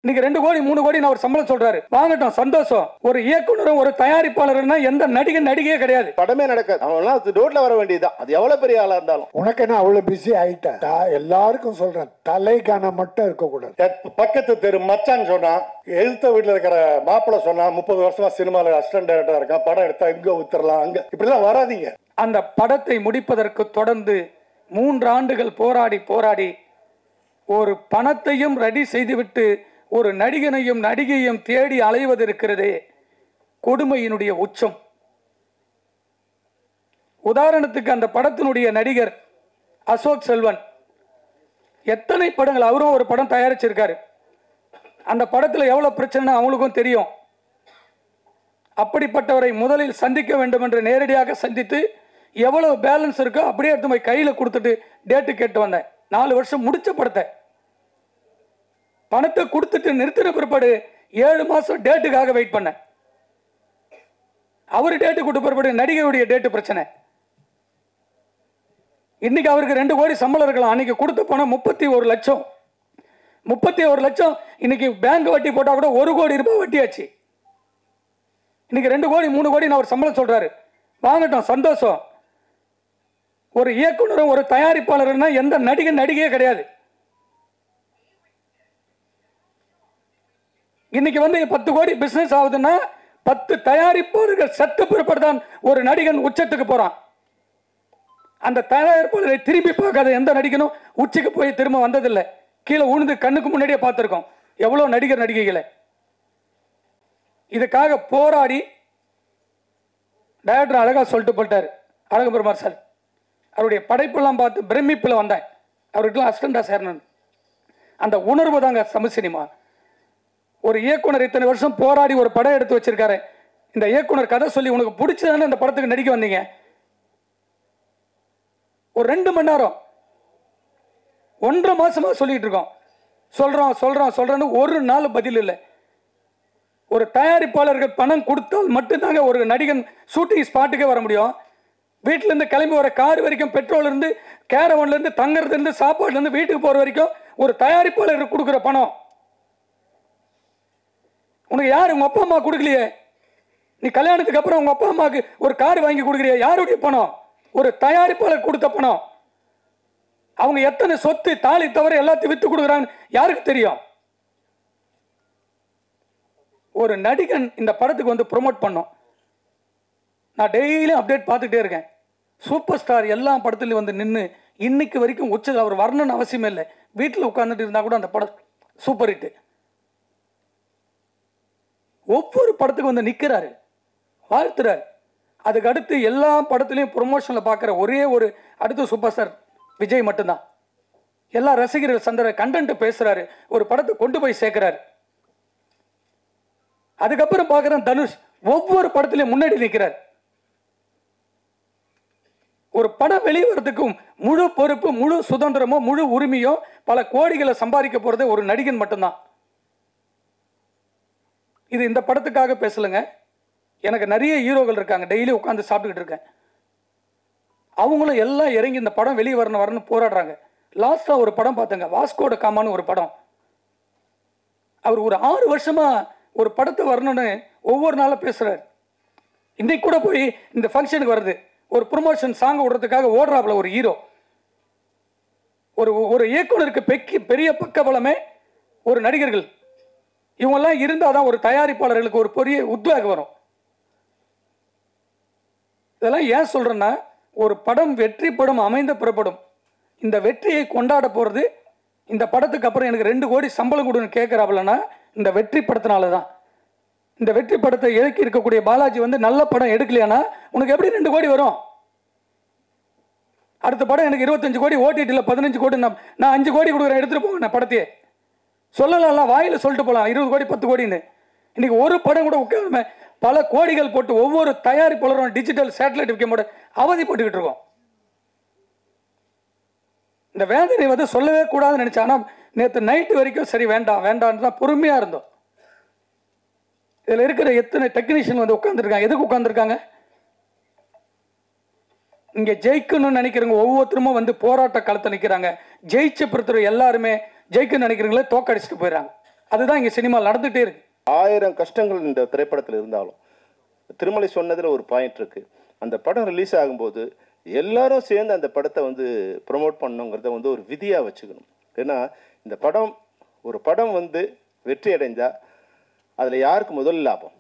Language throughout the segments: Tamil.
இன்னைக்கு 2 கோடி 3 கோடி நான் ஒரு சம்பளம் சொல்றாரு, வாங்கட்டும், சந்தோஷம். ஒரு இயக்குனரும் ஒரு தயாரிப்பாளர்னா எந்த நடிகையே கிடையாது. படமே நடக்காது. அவன் ரோட்ல வர வேண்டியதுதான், அது எவ்வளவு பெரிய ஆளா இருந்தாலும். உனக்கு என்ன அவ்வளவு பிஸி ஆயிட்டா? எல்லாருக்கும் சொல்றேன், தலைக்கான மட்டும் இருக்கக்கூடாது. பக்கத்து தெரு மச்சான் சொன்னா, எழுத்த வீட்டுல இருக்கிற மாப்பிள்ள சொன்னா 30 வருஷமா சினிமால அசிஸ்டன்ட் டைரக்டரா இருக்கான், படம் எடுத்தா இங்க ஊத்துறலாம், அங்க இப்படிலாம் வராதீங்க. அந்த படத்தை முடிப்பதற்கு தொடர்ந்து 3 ஆண்டுகள் போராடி ஒரு பணத்தையும் ரெடி செய்துவிட்டு ஒரு நடிகனையும் நடிகையும் தேடி அலைவது இருக்கிறதே, கொடுமையினுடைய உச்சம். உதாரணத்துக்கு அந்த படத்தினுடைய நடிகர் அசோக் செல்வன் எத்தனை படங்கள், அவரும் ஒரு படம் தயாரிச்சிருக்காரு. அந்த படத்தில் எவ்வளவு பிரச்சனை அவங்களுக்கும் தெரியும். அப்படிப்பட்டவரை முதலில் சந்திக்க வேண்டும் என்று நேரடியாக சந்தித்து எவ்வளவு பேலன்ஸ் இருக்கோ அப்படியே எடுத்து போய் கையில் கொடுத்துட்டு டேட்டு கேட்டு வந்தேன். 4 வருஷம் முடிச்ச படத்தை பணத்தை கொடுத்துட்டு நிறுத்தின பிற்பாடு 7 மாசம் டேட்டுக்காக வெயிட் பண்ண. அவரு டேட்டு கொடுத்த பிற்பாடு நடிகையுடைய டேட்டு பிரச்சனை. இன்னைக்கு அவருக்கு 2 கோடி சம்பளம் இருக்கலாம், அன்னைக்கு கொடுத்த பணம் 31 லட்சம். 31 லட்சம் இன்னைக்கு பேங்க் வட்டி போட்டா கூட 1 கோடி ரூபாய் வட்டியாச்சு. இன்னைக்கு 2 கோடி 3 கோடி நான் ஒரு சம்பளம் சொல்றாரு, வாங்கட்டும், சந்தோஷம். ஒரு இயக்குனரும் ஒரு தயாரிப்பாளர்னா எந்த நடிகையே கிடையாது. இன்னைக்கு 10 கோடி பிசினஸ் ஆகுதுன்னா 10 தயாரிப்பாளர்கள் செத்த பிற்பாடு தான் ஒரு நடிகன் உச்சத்துக்கு போறான். அந்த தயாரிப்பாளரை திரும்பி பார்க்காத எந்த நடிகனும் உச்சிக்கு போய் திரும்ப வந்ததில்லை. கீழே உழுந்து கண்ணுக்கு முன்னாடியே பார்த்துருக்கோம் எவ்வளவு நடிகர் நடிகைகளை. இதுக்காக போராடி டைரக்டர் அழகா சொல்லிட்டு போட்டார் அழகு பெருமாள் சார். அவருடைய படைப்பெல்லாம் பார்த்து பிரமிப்பில் வந்தேன். அவருக்கெல்லாம் அசிஸ்டண்டா சேரணும். அந்த உணர்வு தாங்க தமிழ் சினிமா. ஒரு இயக்குனர் இத்தனை வருஷம் போராடி ஒரு படம் எடுத்து வச்சிருக்காரு. இந்த இயக்குனர் கதை சொல்லி உனக்கு பிடிச்சதானே இந்த படத்துக்கு நடிக்க வந்தீங்க. ஒரு 2 மணி நேரம் 1.5 மாசமா சொல்லிட்டு இருக்கோம். சொல்றோன்னு ஒரு நாள் பதில் இல்லை. ஒரு தயாரிப்பாளர்கள் பணம் கொடுத்தால் மட்டும்தாங்க ஒரு நடிகன் ஷூட்டிங் ஸ்பாட்டுக்கே வர முடியும். வீட்டில இருந்து கிளம்பி வர கார் வரைக்கும், பெட்ரோல் இருந்து கேரவன்ல இருந்து தங்கறதுல இருந்து சாப்பாடுல இருந்து வீட்டுக்கு போற வரைக்கும் ஒரு தயாரிப்பாளருக்கு கொடுக்குற பணம் உனக்கு யாரு? உங்க அப்பா அம்மா கொடுக்கலையே. நீ கல்யாணத்துக்கு அப்புறம் உங்க அப்பா அம்மாவுக்கு ஒரு கார் வாங்கி கொடுக்குறிய, யாருடைய பணம்? ஒரு தயாரிப்பாளர் கொடுத்த பணம். அவங்க எத்தனை சொத்து தாலி தவிர எல்லாத்தையும் வித்து கொடுக்குறாங்க யாருக்கு தெரியும்? ஒரு நடிகன் இந்த படத்துக்கு ப்ரொமோட் பண்ணோம். நான் டெய்லியும் அப்டேட் பார்த்துட்டே இருக்கேன். சூப்பர் ஸ்டார் எல்லா படத்துலையும் நின்று இன்னைக்கு வரைக்கும் உச்சது. அவர் வரணும்னு அவசியமே இல்லை, வீட்டில் உட்காந்துட்டு இருந்தா கூட அந்த படம் சூப்பர் ஹிட். ஒவ்வொரு படத்துக்கு நிற்கிறாரு, வாழ்த்துறாரு. அதுக்கு அடுத்து எல்லா படத்துலையும் ப்ரொமோஷனில் பார்க்குற ஒரே ஒரு அடுத்த சூப்பர் ஸ்டார் விஜய் மட்டும்தான். எல்லா ரசிகர்கள் சந்திர கண்டென்ட் பேசுறாரு, ஒரு படத்தை கொண்டு போய் சேர்க்கிறாரு. அதுக்கப்புறம் பார்க்குறேன் தனுஷ் ஒவ்வொரு படத்திலையும் முன்னாடி நிற்கிறார். ஒரு படம் வெளிவரத்துக்கும் முழு பொறுப்பு, முழு சுதந்திரமோ, முழு உரிமையோ, பல கோடிகளை சம்பாதிக்க போறது ஒரு நடிகன் மட்டும்தான். இது இந்த படத்துக்காக பேசலுங்க. எனக்கு நிறைய ஹீரோக்கள் இருக்காங்க, டெய்லி உட்காந்து சாப்பிட்டுக்கிட்டு இருக்கேன். அவங்களும் எல்லாம் இறங்கி இந்த படம் வெளியே வரணும் போராடுறாங்க. லாஸ்டா ஒரு படம் பார்த்தங்க, வாஸ்கோட காமான்னு ஒரு படம். அவர் ஒரு 6 வருஷமா ஒரு படத்தை வரணும்னு ஒவ்வொரு நாளும் பேசுறாரு. இன்னைக்கு கூட போய் இந்த ஃபங்க்ஷனுக்கு வருது, ஒரு ப்ரொமோஷன் சாங் விடுறதுக்காக ஓடுறாப்புல ஒரு ஹீரோ. ஒரு இயக்குனருக்கு பெரிய பக்கபலமே ஒரு நடிகர்கள். இவங்கெல்லாம் இருந்தால் தான் ஒரு தயாரிப்பாளர்களுக்கு ஒரு பெரிய உத்வேகம் வரும். இதெல்லாம் ஏன் சொல்றேன்னா, ஒரு படம் வெற்றி படம் அமைந்த புறப்படும். இந்த வெற்றியை கொண்டாட போறது இந்த படத்துக்கு அப்புறம் எனக்கு 2 கோடி சம்பளம் கொடுன்னு கேட்கிறாப்புலன்னா இந்த வெற்றி படத்தினால தான். இந்த வெற்றி படத்தை இயக்கி இருக்கக்கூடிய பாலாஜி நல்ல படம் எடுக்கலையானா உனக்கு எப்படி 2 கோடி வரும்? அடுத்த படம் எனக்கு 25 கோடி, ஓடிடியில் 15 கோடி, நான் 5 கோடி கொடுக்குறேன், எடுத்துட்டு போங்க நான் படத்தையே சொல்லலாம், வாயில சொல்லிட்டு போகலாம் 20 கோடி 10 கோடின்னு. இன்னைக்கு ஒரு படம் கூட உட்கார்ந்து பல கோடிகள் போட்டு ஒவ்வொரு தயாரிப்பாளரும் டிஜிட்டல் சேட்டலைட் விற்கும் போது அவதிப்பட்டுக்கிட்டு இருக்கோம். இந்த வேதனை சொல்லவே கூடாதுன்னு நினைச்சேன். ஆனால் நேற்று நைட்டு வரைக்கும் சரி வேண்டாம் தான் பொறுமையா இருந்தோம். இதில் இருக்கிற எத்தனை டெக்னீஷியன் உட்காந்துருக்காங்க, எதுக்கு உட்காந்துருக்காங்க? இங்க ஜெயிக்கணும்னு நினைக்கிறவங்க ஒவ்வொருத்தரும் போராட்ட களத்தை நிற்கிறாங்க. ஜெயிச்ச பிறகு எல்லாருமே ஜெயிக்கணும்னு நினைக்கிறவங்களே தோக்கடிச்சுட்டு போயிடறாங்க. அதுதான் இங்கே சினிமாவில் நடந்துகிட்டே இருக்கு. 1000 கஷ்டங்கள் இந்த திரைப்படத்தில் இருந்தாலும் திருமலை சொன்னதில் ஒரு பாயிண்ட் இருக்குது. அந்த படம் ரிலீஸ் ஆகும்போது எல்லாரும் சேர்ந்து அந்த படத்தை வந்து ப்ரொமோட் பண்ணணுங்கிறத வந்து ஒரு விதியாக வச்சுக்கணும். ஏன்னா இந்த படம் ஒரு படம் வந்து வெற்றி அடைந்தால் அதில் யாருக்கு முதல் லாபம்?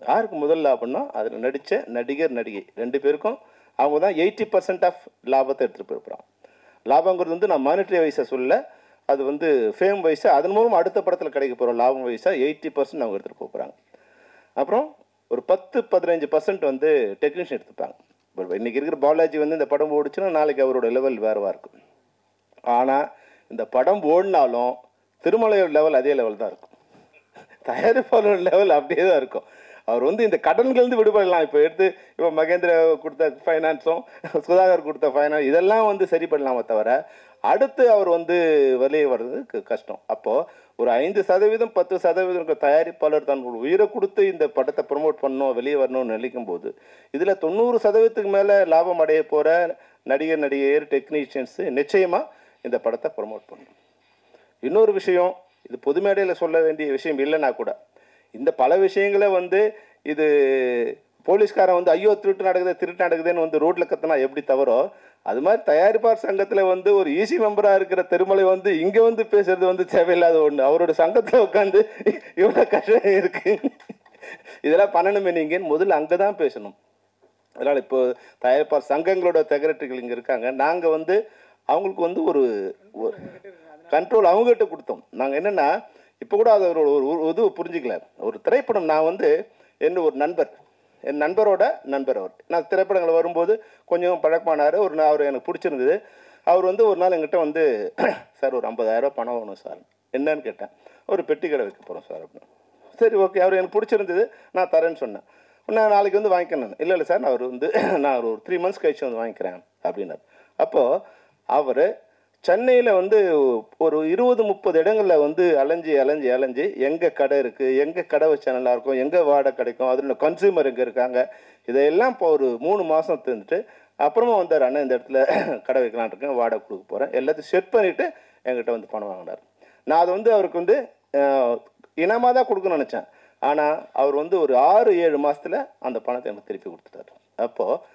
யாருக்கு முதல் லாபம்னா அதில் நடித்த நடிகர் நடிகை 2 பேருக்கும் அவங்க தான் 80% ஆஃப் லாபத்தை எடுத்துகிட்டு போயிருப்பாங்க. லாபங்கிறது வந்து நான் மானிட்டரி வைஸாக சொல்ல, அது வந்து ஃபேம் வைஸாக அதன் மூலம் அடுத்த படத்தில் கிடைக்க போகிற லாபம் வைஸாக 80% அவங்க எடுத்துகிட்டு போகிறாங்க. அப்புறம் ஒரு 10-15% வந்து டெக்னீஷியன் எடுத்துப்பாங்க. இன்றைக்கி இருக்கிற பாலாஜி வந்து இந்த படம் ஓடிச்சுன்னா நாளைக்கு அவரோட லெவல் வேறுவாக இருக்கும். ஆனால் இந்த படம் ஓடினாலும் திருமலையோட லெவல் அதே லெவல் தான் இருக்கும், தயாரிப்பாளரோட லெவல் அப்படியே தான் இருக்கும். அவர் வந்து இந்த கடன்கள்ந்து விடுபடலாம். இப்போ இப்போ மகேந்திர கொடுத்த ஃபைனான்ஸும் சுதாகர் கொடுத்த ஃபைனான்ஸ் இதெல்லாம் வந்து சரி பண்ணலாமே தவிர அடுத்து அவர் வந்து வெளியே வர்றது கஷ்டம். அப்போது ஒரு 5% 10% தயாரிப்பாளர் தன் உயிரை கொடுத்து இந்த படத்தை ப்ரொமோட் பண்ணணும், வெளியே வரணும்னு நினைக்கும் போது இதில் 90% மேலே லாபம் அடைய போகிற நடிகர் நடிகையர் டெக்னீஷியன்ஸு நிச்சயமாக இந்த படத்தை ப்ரொமோட் பண்ணணும். இன்னொரு விஷயம், இது பொது மேடையில் சொல்ல வேண்டிய விஷயம் இல்லைன்னா கூட இந்த பல விஷயங்களை வந்து இது போலீஸ்காரன் வந்து ஐயோ திருட்டு நடக்குதுன்னு வந்து ரோட்டில் கத்தினா எப்படி தவறோ அது மாதிரி தயாரிப்பாளர் சங்கத்தில் வந்து ஒரு ஈசி மெம்பராக இருக்கிற திருமலை வந்து இங்கே வந்து பேசுறது வந்து தேவையில்லாத ஒன்று. அவரோட சங்கத்தில் உட்காந்து இவ்வளோ கஷ்டம் இருக்குது, இதெல்லாம் பண்ணணுமே நீங்கன்னு முதல்ல அங்கே தான் பேசணும். அதனால் இப்போ தயாரிப்பாளர் சங்கங்களோட செக்ரட்டரிகள் இங்கே இருக்காங்க. நாங்கள் வந்து அவங்களுக்கு வந்து ஒரு கண்ட்ரோல் அவங்ககிட்ட கொடுத்தோம். நாங்கள் என்னென்னா இப்போ கூட அதை ஒரு இது புரிஞ்சிக்கல. ஒரு திரைப்படம் நான் வந்து என் நண்பரோட நண்பர் அவர், நான் திரைப்படங்கள் வரும்போது கொஞ்சம் பழக்கமானார். அவர் எனக்கு பிடிச்சிருந்தது. அவர் வந்து ஒரு நாள் என்கிட்ட வந்து சார் ஒரு 50,000 பணம் வேணும் சார். என்னன்னு கேட்டேன். ஒரு பெட்டி கடை வைக்க போகிறோம் சார் அப்படின்னு. சரி ஓகே, அவர் எனக்கு பிடிச்சிருந்தது, நான் தரேன்னு சொன்னேன். நான் நாளைக்கு வந்து வாங்கிக்கணும். இல்லை சார் அவர் வந்து நான் ஒரு 3 months கழிச்சு வந்து வாங்கிக்கிறேன் அப்படின்னார். அப்போது அவர் சென்னையில் வந்து ஒரு 20-30 இடங்களில் வந்து அலைஞ்சி எங்கே கடை இருக்குது, எங்கே கடை வச்சா நல்லாயிருக்கும், எங்கே வாடகை கிடைக்கும், அதில் கன்சியூமர் எங்கே இருக்காங்க, இதையெல்லாம் இப்போ ஒரு 3 மாதம் இருந்துட்டு அப்புறமா வந்தார். அண்ணன் இந்த இடத்துல கடை வைக்கலான் இருக்கேன், வாடகை கொடுக்க போகிறேன், எல்லாத்தையும் செட் பண்ணிவிட்டு என்கிட்ட வந்து பணம் வாங்கினார். நான் அதை வந்து அவருக்கு வந்து இனமாக தான் கொடுக்கணும்னு நினச்சேன். ஆனால் அவர் வந்து ஒரு 6-7 மாதத்தில் அந்த பணத்தை எனக்கு திருப்பி கொடுத்துட்டார். அப்போது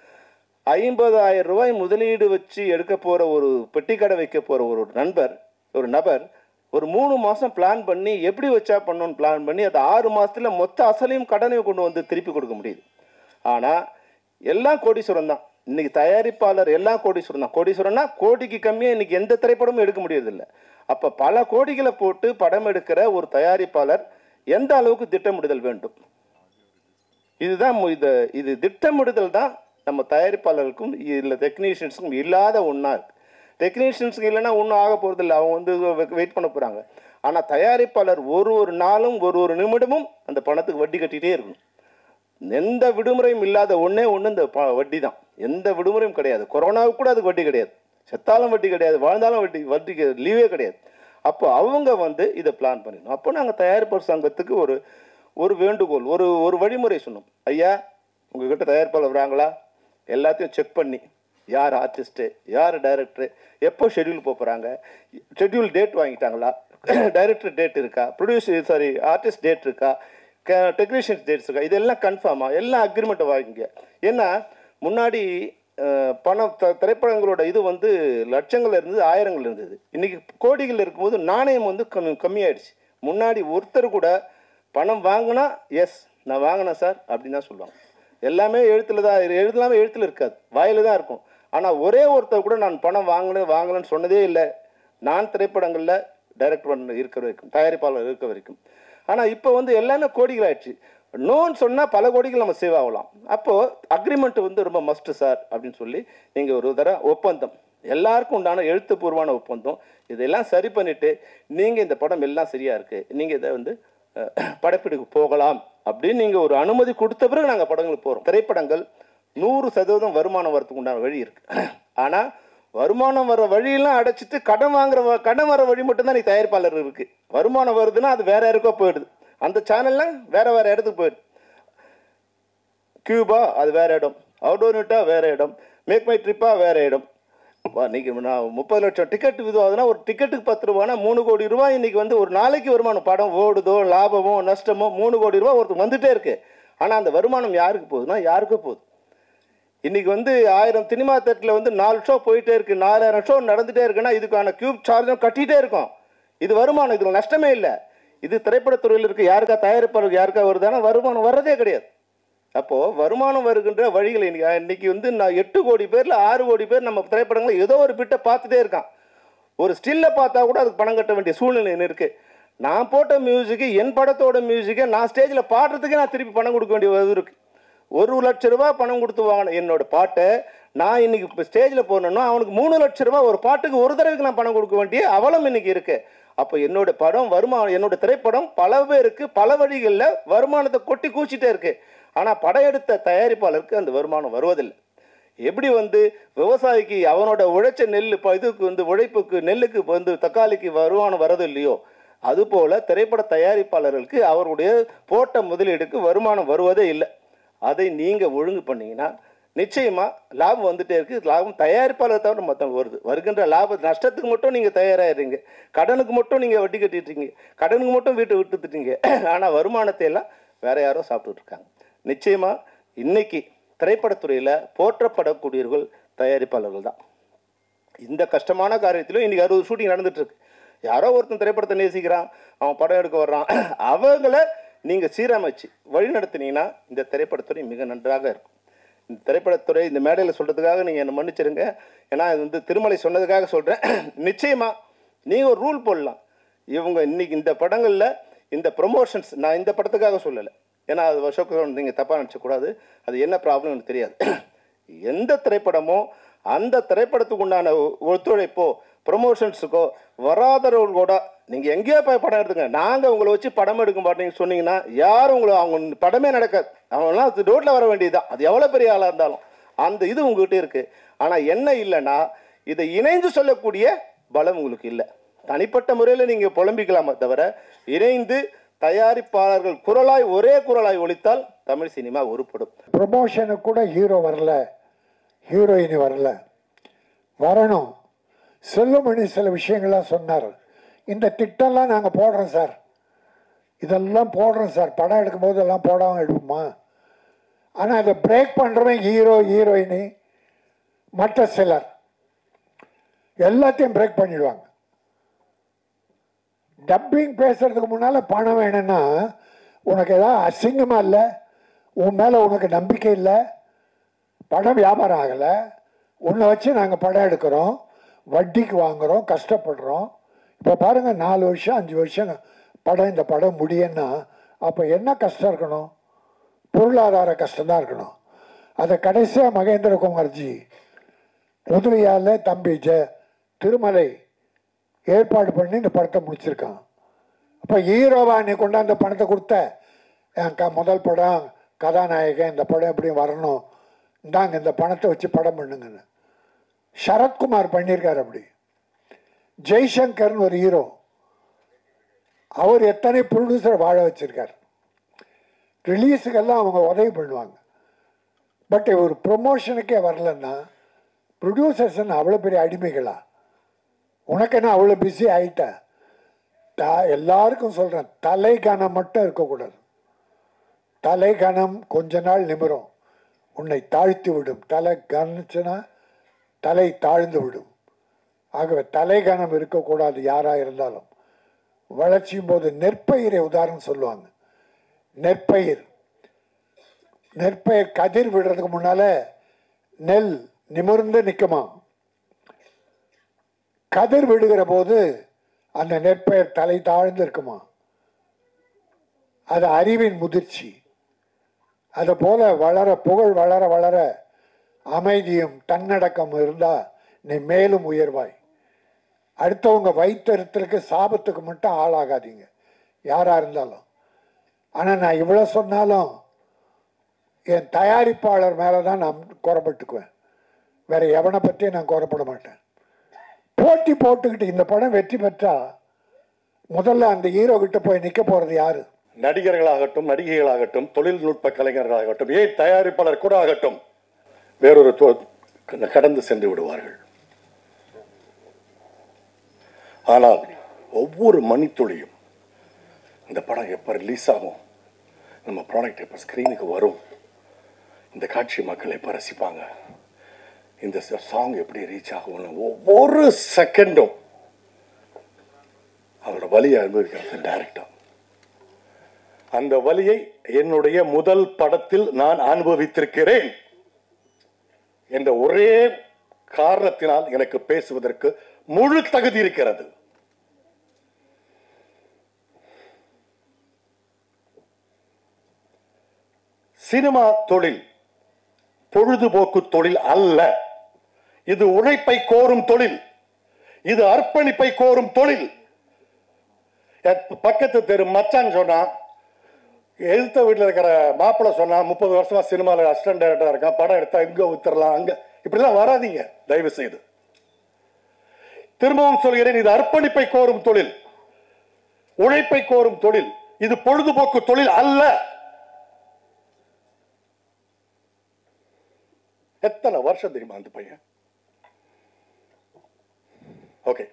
50,000 ரூபாய் முதலீடு வச்சு எடுக்க போகிற ஒரு பெட்டி கடை வைக்க போகிற ஒரு நபர் ஒரு 3 மாதம் பிளான் பண்ணி எப்படி வச்சா பண்ணணும்னு பிளான் பண்ணி அது 6 மாதத்தில் மொத்த அசலையும் கடனையும் கொண்டு வந்து திருப்பி கொடுக்க முடியுது. ஆனால் எல்லாம் கோடீஸ்வரன் தான். இன்னைக்கு தயாரிப்பாளர் எல்லாம் கோடீஸ்வரன் தான். கோடீஸ்வரன்னா கோடிக்கு கம்மியாக இன்னைக்கு எந்த திரைப்படமும் எடுக்க முடியறதில்லை. அப்போ பல கோடிகளை போட்டு படம் எடுக்கிற ஒரு தயாரிப்பாளர் எந்த அளவுக்கு திட்டமிடுதல் வேண்டும்? இதுதான் இது திட்டமிடுதல் தான் நம்ம தயாரிப்பாளருக்கும் இல்லை டெக்னீஷியன்ஸுக்கும் இல்லாத ஒன்றா இருக்குது. டெக்னீஷியன்ஸுக்கு இல்லைன்னா ஒன்றும் ஆக போகிறதில்ல, அவங்க வந்து வெயிட் பண்ண போகிறாங்க. ஆனால் தயாரிப்பாளர் ஒரு நாளும் ஒரு நிமிடமும் அந்த பணத்துக்கு வட்டி கட்டிகிட்டே இருக்கணும். எந்த விடுமுறையும் இல்லாத ஒன்றே இந்த வட்டி தான். எந்த விடுமுறையும் கிடையாது. கொரோனாவுக்கு கூட அதுக்கு வட்டி கிடையாது, செத்தாலும் வட்டி கிடையாது, வாழ்ந்தாலும் வட்டிக்கு லீவே கிடையாது. அப்போ அவங்க வந்து இதை பிளான் பண்ணிடணும். அப்போ நாங்கள் தயாரிப்பாளர் சங்கத்துக்கு ஒரு வேண்டுகோள், ஒரு வழிமுறை சொன்னோம். ஐயா, உங்ககிட்ட தயாரிப்பாளர் வராங்களா, எல்லாத்தையும் செக் பண்ணி யார் ஆர்டிஸ்ட்டு, யார் டைரக்டரு, எப்போ ஷெட்யூல் போகிறாங்க, ஷெட்யூல் டேட் வாங்கிட்டாங்களா, டைரக்டர் டேட் இருக்கா, ஆர்டிஸ்ட் டேட் இருக்கா, டெக்னீஷியன்ஸ் டேட்ஸ் இருக்கா, இதெல்லாம் கன்ஃபார்மாக எல்லாம் அக்ரிமெண்ட்டை வாங்கிங்க. ஏன்னா முன்னாடி பணம் திரைப்படங்களோட இது வந்து லட்சங்கள் இருந்தது, ஆயிரங்கள் இருந்தது. இன்றைக்கி கோடிகள் இருக்கும்போது நாணயம் வந்து கம்மியாயிடுச்சு. முன்னாடி ஒருத்தர் கூட பணம் வாங்கினா எஸ் நான் வாங்கினேன் சார் அப்படின்னு தான் சொல்லுவாங்க. எல்லாமே எழுத்தில் தான், எழுதலாமே எழுத்தில் இருக்காது, வாயில் தான் இருக்கும். ஆனால் ஒரே ஒருத்தர் கூட நான் பணம் வாங்கலன்னு சொன்னதே இல்லை. நான் திரைப்படங்களில் டைரக்டர் இருக்கிற வரைக்கும், தயாரிப்பாளர் இருக்க வரைக்கும். ஆனால் இப்போ வந்து எல்லாமே கோடிகள் ஆயிடுச்சு. நோன்னு சொன்னால் பல கோடிகள் நம்ம சேவ் ஆகலாம். அப்போது அக்ரிமெண்ட் வந்து ரொம்ப மஸ்ட்டு சார் அப்படின்னு சொல்லி நீங்கள் ஒரு ஒப்பந்தம், எல்லாருக்கும் உண்டான எழுத்துப்பூர்வமான ஒப்பந்தம், இதெல்லாம் சரி பண்ணிவிட்டு நீங்கள் இந்த படம் எல்லாம் சரியாக இருக்குது, நீங்கள் இதை வந்து படப்பிடிப்பு போகலாம் அப்படின்னு நீங்கள் ஒரு அனுமதி கொடுத்த பிறகு நாங்கள் படங்களுக்கு போகிறோம். திரைப்படங்கள் 100% வருமானம் வரத்துக்கு உண்டான வழி இருக்குது. ஆனால் வருமானம் வர வழியெல்லாம் அடைச்சிட்டு கடன் வர வழி மட்டும்தான் நீ தயாரிப்பாளர் இருக்குது. வருமானம் வருதுன்னா அது வேற யாருக்கோ போயிடுது. அந்த சேனல்லாம் வேற இடத்துக்கு போயிடுது. கியூபா அது வேற இடம், அவுடோனிட்டா வேற இடம், மேக் மை ட்ரிப்பா வேற இடம், இன்னைக்கு நான் 30 லட்சம் டிக்கெட் இதுவாகுதுன்னா ஒரு டிக்கெட்டுக்கு 10 ரூபானா 3 கோடி ரூபாய் இன்னைக்கு வந்து ஒரு நாளைக்கு வருமானம். படம் ஓடுதோ லாபமோ நஷ்டமோ 3 கோடி ரூபாய் ஒருத்தர் வந்துட்டே இருக்கு. ஆனால் அந்த வருமானம் யாருக்கு போகுதுன்னா யாருக்கும் போகுது. இன்னைக்கு வந்து 1000 சினிமா தேட்டரில் வந்து 4 ஷோ போயிட்டே இருக்கு, 4000 ஷோ நடந்துகிட்டே இருக்குன்னா இதுக்கான கியூப் சார்ஜும் கட்டிகிட்டே இருக்கும். இது வருமானம், இதில் நஷ்டமே இல்லை. இது திரைப்படத்துறையில் இருக்க யாருக்கா தயாரிப்பாளருக்கு யாருக்கா வருதானா வருமானம் வர்றதே கிடையாது. அப்போது வருமானம் வருகின்ற வழிகள் இன்னைக்கு வந்து நான் 8 கோடி பேரில் 6 கோடி பேர் நம்ம திரைப்படங்களை ஏதோ ஒரு பிட்டை பார்த்துட்டே இருக்கான். ஒரு ஸ்டில்லை பார்த்தா கூட அதுக்கு பணம் கட்ட வேண்டிய சூழ்நிலை இருக்குது. நான் போட்ட மியூசிக்கு, என் படத்தோட மியூசிக்கை நான் ஸ்டேஜில் பாடுறதுக்கே நான் திருப்பி பணம் கொடுக்க வேண்டிய இருக்குது. 1 லட்ச ரூபா பணம் கொடுத்து வாங்கின என்னோட பாட்டை நான் இன்னைக்கு இப்போ ஸ்டேஜில் போனேன்னா அவனுக்கு 3 லட்ச ரூபா ஒரு பாட்டுக்கு ஒரு தடவைக்கு நான் பணம் கொடுக்க வேண்டிய அவலம் இன்னைக்கு இருக்கு. அப்போ என்னோட படம் வருமானம், என்னோட திரைப்படம் பல பேருக்கு பல வழிகளில் வருமானத்தை கொட்டி கூச்சிட்டே இருக்கு. ஆனால் படம் எடுத்த தயாரிப்பாளருக்கு அந்த வருமானம் வருவதில்லை. எப்படி வந்து விவசாயிக்கு அவனோட உழைச்ச நெல் இப்போ இதுக்கு வந்து உழைப்புக்கு நெல்லுக்கு வந்து தக்காளிக்கு வருமானம் வரது இல்லையோ, அதுபோல் திரைப்பட தயாரிப்பாளர்களுக்கு அவருடைய போட்ட முதலீடுக்கு வருமானம் வருவதே இல்லை. அதை நீங்கள் ஒழுங்கு பண்ணீங்கன்னா நிச்சயமாக லாபம் வந்துட்டே இருக்குது. லாபம் தயாரிப்பாளர் தவிர மற்றவங்க வருது. வருகின்ற லாப நஷ்டத்துக்கு மட்டும் நீங்கள் தயாராகிடுறீங்க, கடனுக்கு மட்டும் நீங்கள் வட்டி கட்டிட்டுருங்க, கடனுக்கு மட்டும் வீட்டை விட்டுட்டுட்டீங்க. ஆனால் வருமானத்தை எல்லாம் வேற யாரோ சாப்பிட்டுட்டு இருக்காங்க. நிச்சயமாக இன்னைக்கு திரைப்படத்துறையில் போற்றப்படக்கூடியவர்கள் தயாரிப்பாளர்கள் தான். இந்த கஷ்டமான காரியத்திலும் இன்றைக்கி 60 ஷூட்டிங் நடந்துகிட்ருக்கு. யாரோ ஒருத்தன் திரைப்படத்தை நேசிக்கிறான், அவன் படம் எடுக்க வர்றான், அவங்கள நீங்கள் சீரமைச்சு வழி நடத்தினீங்கன்னா இந்த திரைப்படத்துறை மிக நன்றாக இருக்கும். இந்த திரைப்படத்துறை இந்த மேடையில் சொல்கிறதுக்காக நீங்கள் என்னை மன்னிச்சிருங்க. ஏன்னா இது வந்து திருமலை சொன்னதுக்காக சொல்கிறேன். நிச்சயமாக நீங்கள் ஒரு ரூல் போடலாம். இவங்க இன்றைக்கி இந்த படங்களில் இந்த ப்ரொமோஷன்ஸ், நான் இந்த படத்துக்காக சொல்லலை, ஏன்னா அது வருஷம் நீங்கள் தப்பாக நினச்சக்கூடாது. அது என்ன ப்ராப்ளம் எனக்கு தெரியாது. எந்த திரைப்படமோ அந்த திரைப்படத்துக்கு உண்டான ஒத்துழைப்போ ப்ரொமோஷன்ஸுக்கோ வராதவர்கள் கூட நீங்கள் எங்கேயோ போய் படம் எடுத்துங்க, நாங்கள் உங்களை வச்சு படம் எடுக்க மாட்டேன்னு சொன்னீங்கன்னா யாரும் உங்களை அவங்க படமே நடக்காது. அவங்களாம் ரோட்டில் வர வேண்டியதுதான். அது எவ்வளோ பெரிய ஆளாக இருந்தாலும் அந்த இது உங்கள்கிட்ட இருக்குது. ஆனால் என்ன இல்லைன்னா இதை இணைந்து சொல்லக்கூடிய பலம் உங்களுக்கு இல்லை. தனிப்பட்ட முறையில் நீங்கள் புலம்பிக்கலாமே தவிர இணைந்து தயாரிப்பாளர்கள் குரலாய் ஒரே குரலாய் ஒலித்தால் தமிழ் சினிமா உருப்படும். ப்ரொமோஷனுக்கு கூட ஹீரோ வரல, ஹீரோயின் வரல, வரணும். செல்லுமணி சில விஷயங்கள்லாம் சொன்னார். இந்த திட்டம்லாம் நாங்கள் போடுறோம் சார், இதெல்லாம் போடுறோம் சார், படம் எடுக்கும்போது எல்லாம் போடாமல் எடுப்போமா? ஆனால் அதை பிரேக் பண்ணுறவன் ஹீரோ ஹீரோயினி மற்ற சிலர் எல்லாத்தையும் பிரேக் பண்ணிடுவாங்க. டப்பிங் பேசுறதுக்கு முன்னால் பணம் வேணும்னா உனக்கு ஏதாவது அசிங்கமாக இல்லை, உன் மேலே உனக்கு நம்பிக்கை இல்லை, படம் வியாபாரம் ஆகலை, உன்னை வச்சு நாங்கள் படம் எடுக்கிறோம், வட்டிக்கு வாங்குகிறோம், கஷ்டப்படுறோம். இப்போ பாருங்கள் 4 வருஷம் 5 வருஷம் படம் இந்த படம் முடியும்னா அப்போ என்ன கஷ்டம் இருக்கணும்? பொருளாதார கஷ்டம்தான் இருக்கணும். அதை கடைசியாக மகேந்திரகுமார்ஜி உதவியால் தம்பி திருமலை ஏற்பாடு பண்ணி இந்த படத்தை முடிச்சிருக்கான். அப்போ ஹீரோவா நீ கொண்டாந்த பணத்தை கொடுத்த, என் முதல் படம் கதாநாயகன், இந்த படம் எப்படி வரணும், இந்தாங்க இந்த பணத்தை வச்சு படம் பண்ணுங்கன்னு சரத்குமார் பண்ணியிருக்கார். அப்படி ஜெய்சங்கர்னு ஒரு ஹீரோ, அவர் எத்தனை ப்ரொடியூசரை வாழ வச்சிருக்கார். ரிலீஸுக்கெல்லாம் அவங்க உதவி பண்ணுவாங்க. பட் ஒரு ப்ரொமோஷனுக்கே வரலன்னா ப்ரொடியூசர்ஸ் அவ்வளோ பெரிய அடிமைகளா? உனக்கு என்ன அவ்வளோ பிஸி ஆகிட்ட? எல்லாருக்கும் சொல்கிறேன், தலை கனம் மட்டும் இருக்கக்கூடாது. தலை கனம் கொஞ்ச நாள் நிமிரும், உன்னை தாழ்த்தி விடும். தலை கனிச்சுன்னா தலை தாழ்ந்து விடும். ஆகவே தலை கனம் இருக்கக்கூடாது யாராக இருந்தாலும். வளர்ச்சியும் போது நெற்பயிரை உதாரணம் சொல்லுவாங்க. நெற்பயிர் கதிர் விடுறதுக்கு முன்னால நெல் நிமிர்ந்து நிற்குமா? கதிர் விடுகிற போது அந்த நெற்பயிர் தலை தாழ்ந்து இருக்குமா? அது அறிவின் முதிர்ச்சி. அது போல வளர புகழ் வளர வளர அமைதியும் தன்னடக்கம் இருந்தா நீ மேலும் உயர்வாய். அடுத்தவங்க வைத்தறித்தலுக்கு சாபத்துக்கு மட்டும் ஆளாகாதீங்க யாரா இருந்தாலும். ஆனால் நான் இவ்வளோ சொன்னாலும் என் தயாரிப்பாளர் மேலே தான் நான் குறைப்பட்டுக்குவேன். வேற எவனை பற்றியும் நான் குறைப்பட மாட்டேன். போட்டி போட்டுக்கிட்டு இந்த படம் வெற்றி பெற்றா முதல்ல அந்த ஹீரோ கிட்ட போய் நிற்க போகிறது யாரு? நடிகர்களாகட்டும், நடிகைகளாகட்டும், தொழில்நுட்ப கலைஞர்களாகட்டும், தயாரிப்பாளர் கூட ஆகட்டும், வேறொரு கடந்து சென்று விடுவார்கள். ஆனால் ஒவ்வொரு மணித்துளியும் இந்த படம் எப்போ ரிலீஸ் ஆகும், நம்ம ப்ராடக்ட் எப்போ ஸ்க்ரீனுக்கு வரும், இந்த காட்சி மக்கள் எப்போ ரசிப்பாங்க, இந்த சாங் எப்படி ரீச் ஆகும்னு ஒவ்வொரு செகண்டும் அவரோட வலியை அனுபவிக்கிறது டைரக்டர். அந்த வலியை என்னுடைய முதல் படத்தில் நான் அனுபவித்திருக்கிறேன் என்ற ஒரே காரணத்தினால் எனக்கு பேசுவதற்கு முழு தகுதி இருக்கிறது. சினிமா தொழில் பொழுதுபோக்கு தொழில் அல்ல. இது உழைப்பை கோரும் தொழில். இது அர்ப்பணிப்பை கோரும் தொழில். பக்கத்து தெரு மச்சான் சொன்னா, எழுத்த வீட்டில் இருக்கிற மாப்பிள்ளை சொன்னா 30 வருஷமா சினிமாவில் அசிஸ்டன்ட் டைரக்டரா இருக்கான், படம் எடுத்தா இங்க ஊத்தரலாம் அங்க, இப்படிலாம் வராதீங்க தயவு செய்து. திரும்பவும் சொல்கிறேன், இது அர்ப்பணிப்பை கோரும் தொழில், உழைப்பை கோரும் தொழில். இது பொழுதுபோக்கு தொழில் அல்ல. எத்தனை வருஷம் தெரியுமா அந்த பையன்? ஓகே,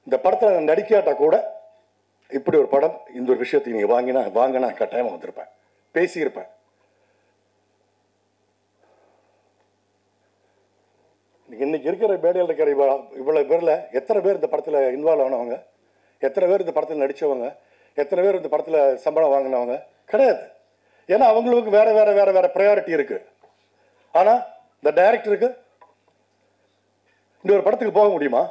இந்த படத்துல நான் நடிக்காட்டா கூட இப்படி ஒரு படம், இந்த ஒரு விஷயத்தை நீங்க வாங்கினா கட்டாயமா வந்திருப்பேன், பேசியிருப்பேன். இன்னைக்கு இருக்கிற மேடையில் இருக்கிற இவ்வளவு பேர்ல எத்தனை பேர் இந்த படத்துல இன்வால்வ் ஆனவங்க, எத்தனை பேர் இந்த படத்தில் நடிச்சவங்க, எத்தனை பேர் இந்த படத்துல சம்பளம் வாங்கினவங்க? கிடையாது. ஏன்னா அவங்களுக்கு வேற வேற வேற வேற ப்ரையாரிட்டி இருக்கு. ஆனா இந்த டைரக்டருக்கு இந்த ஒரு படத்துக்கு போக முடியுமா?